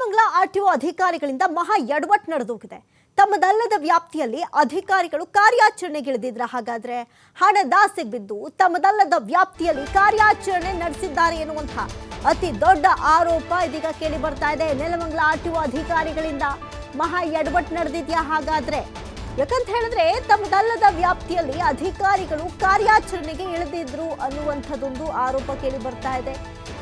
Nelamangala RTO ಅಧಿಕಾರಿಗಳಿಂದ ಮಹಾ ಎಡವಟ್ಟು ನಡೆದೋಗಿದೆ. ತಮ್ಮದಲ್ಲದ ವ್ಯಾಪ್ತಿಯಲ್ಲಿ ಅಧಿಕಾರಿಗಳು ಕಾರ್ಯಾಚರಣೆಗಿಳಿದಿದ್ರ ಹಾಗಾದ್ರೆ ಹಣದಾಸೆಗೆ ಬಿದ್ದು ತಮ್ಮದಲ್ಲದ ವ್ಯಾಪ್ತಿಯಲ್ಲಿ ಕಾರ್ಯಾಚರಣೆ ನಡೆಸಿದ್ದಾರೆ ಎನ್ನುವಂತ ಅತಿ ದೊಡ್ಡ ಆರೋಪ ಇದೀಗ ಕೇಳಿ ಬರ್ತಾ ಇದೆ. ನೆಲಮಂಗಲ ಆರ್ಟಿಒ ಅಧಿಕಾರಿಗಳಿಂದ ಮಹಾ ಎಡವಟ್ಟು ನಡೆದಿದ್ಯಾ ಹಾಗಾದ್ರೆ? ಯಾಕಂತ ಹೇಳಿದ್ರೆ ತಮ್ಮದಲ್ಲದ ವ್ಯಾಪ್ತಿಯಲ್ಲಿ ಅಧಿಕಾರಿಗಳು ಕಾರ್ಯಾಚರಣೆಗೆ ಇಳಿದಿದ್ರು ಅನ್ನುವಂಥದ್ದೊಂದು ಆರೋಪ ಕೇಳಿ ಬರ್ತಾ ಇದೆ.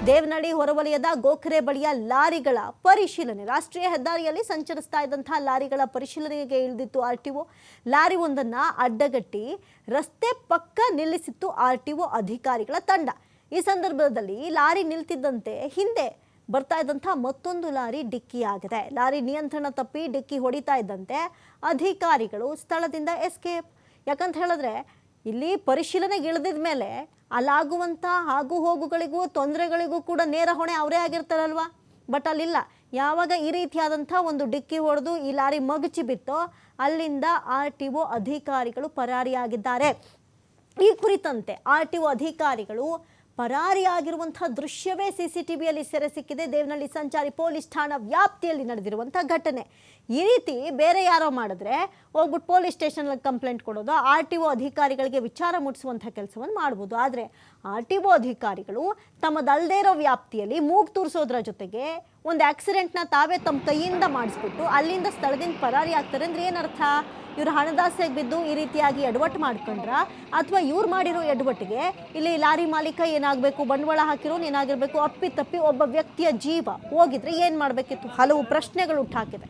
ದೇವನಹಳ್ಳಿ ಹೊರವಲಯದ ಗೋಖರೆ ಬಳಿಯ ಲಾರಿಗಳ ಪರಿಶೀಲನೆ, ರಾಷ್ಟ್ರೀಯ ಹೆದ್ದಾರಿಯಲ್ಲಿ ಸಂಚರಿಸ್ತಾ ಇದ್ದಂತಹ ಲಾರಿಗಳ ಪರಿಶೀಲನೆಗೆ ಇಳಿದಿತ್ತು ಆರ್ಟಿಒ. ಲಾರಿ ಒಂದನ್ನ ಅಡ್ಡಗಟ್ಟಿ ರಸ್ತೆ ಪಕ್ಕ ನಿಲ್ಲಿಸಿತ್ತು ಆರ್ಟಿಒ ಅಧಿಕಾರಿಗಳ ತಂಡ. ಈ ಸಂದರ್ಭದಲ್ಲಿ ಲಾರಿ ನಿಲ್ತಿದ್ದಂತೆ ಹಿಂದೆ ಬರ್ತಾ ಇದ್ದಂಥ ಮತ್ತೊಂದು ಲಾರಿ ಡಿಕ್ಕಿಯಾಗಿದೆ. ಲಾರಿ ನಿಯಂತ್ರಣ ತಪ್ಪಿ ಡಿಕ್ಕಿ ಹೊಡಿತಾ ಇದ್ದಂತೆ ಅಧಿಕಾರಿಗಳು ಸ್ಥಳದಿಂದ ಎಸ್ಕೇಪ್. ಯಾಕಂತ ಹೇಳಿದ್ರೆ ಇಲ್ಲಿ ಪರಿಶೀಲನೆಗೆ ಇಳಿದಿದ ಮೇಲೆ ಅಲ್ಲಾಗುವಂಥ ಆಗು ಹೋಗುಗಳಿಗೂ ತೊಂದರೆಗಳಿಗೂ ಕೂಡ ನೇರ ಹೊಣೆ ಅವರೇ ಆಗಿರ್ತಾರಲ್ವಾ. ಬಟ್ ಅಲ್ಲಿಲ್ಲ. ಯಾವಾಗ ಈ ರೀತಿಯಾದಂಥ ಒಂದು ಡಿಕ್ಕಿ ಹೊಡೆದು ಈ ಲಾರಿ ಮಗುಚಿ ಬಿತ್ತೋ ಅಲ್ಲಿಂದ ಆರ್ಟಿಒ ಅಧಿಕಾರಿಗಳು ಪರಾರಿಯಾಗಿದ್ದಾರೆ. ಈ ಕುರಿತಂತೆ ಆರ್ಟಿಒ ಅಧಿಕಾರಿಗಳು ಪರಾರಿಯಾಗಿರುವಂತಹ ದೃಶ್ಯವೇ ಸಿಸಿಟಿವಿಯಲ್ಲಿ ಸೆರೆ ಸಿಕ್ಕಿದೆ. ದೇವನಹಳ್ಳಿ ಸಂಚಾರಿ ಪೊಲೀಸ್ ಠಾಣಾ ವ್ಯಾಪ್ತಿಯಲ್ಲಿ ನಡೆದಿರುವಂಥ ಘಟನೆ. ಈ ರೀತಿ ಬೇರೆ ಯಾರೋ ಮಾಡಿದ್ರೆ ಹೋಗ್ಬಿಟ್ಟು ಪೊಲೀಸ್ ಸ್ಟೇಷನ್ಗೆ ಕಂಪ್ಲೇಂಟ್ ಕೊಡೋದು, ಆರ್ಟಿಒ ಅಧಿಕಾರಿಗಳಿಗೆ ವಿಚಾರ ಮುಟ್ಟಿಸುವಂಥ ಕೆಲಸವನ್ನು ಮಾಡ್ಬೋದು. ಆದರೆ ಆರ್ಟಿಒ ಅಧಿಕಾರಿಗಳು ತಮ್ಮದಲ್ಲದೇ ಇರೋ ವ್ಯಾಪ್ತಿಯಲ್ಲಿ ಮೂಗು ತೂರಿಸೋದ್ರ ಜೊತೆಗೆ ಒಂದು ಆಕ್ಸಿಡೆಂಟ್ನ ತಾವೇ ತಮ್ಮ ಕೈಯಿಂದ ಮಾಡಿಸ್ಬಿಟ್ಟು ಅಲ್ಲಿಂದ ಸ್ಥಳದಿಂದ ಪರಾರಿ ಆಗ್ತಾರೆ ಅಂದರೆ ಏನರ್ಥ? ಇವರು ಹಣದಾಸೆಗೆ ಬಿದ್ದು ಈ ರೀತಿಯಾಗಿ ಎಡವಟ್ಟು ಮಾಡ್ಕೊಂಡ್ರ, ಅಥವಾ ಇವ್ರು ಮಾಡಿರೋ ಎಡವಟ್ಟಿಗೆ ಇಲ್ಲಿ ಲಾರಿ ಮಾಲೀಕ ಏನಾಗಬೇಕು, ಬಂಡವಾಳ ಹಾಕಿರೋನು ಏನಾಗಿರ್ಬೇಕು, ಅಪ್ಪಿತಪ್ಪಿ ಒಬ್ಬ ವ್ಯಕ್ತಿಯ ಜೀವ ಹೋಗಿದ್ರೆ ಏನು ಮಾಡಬೇಕಿತ್ತು? ಹಲವು ಪ್ರಶ್ನೆಗಳು ಹುಟ್ಟಾಕಿದೆ.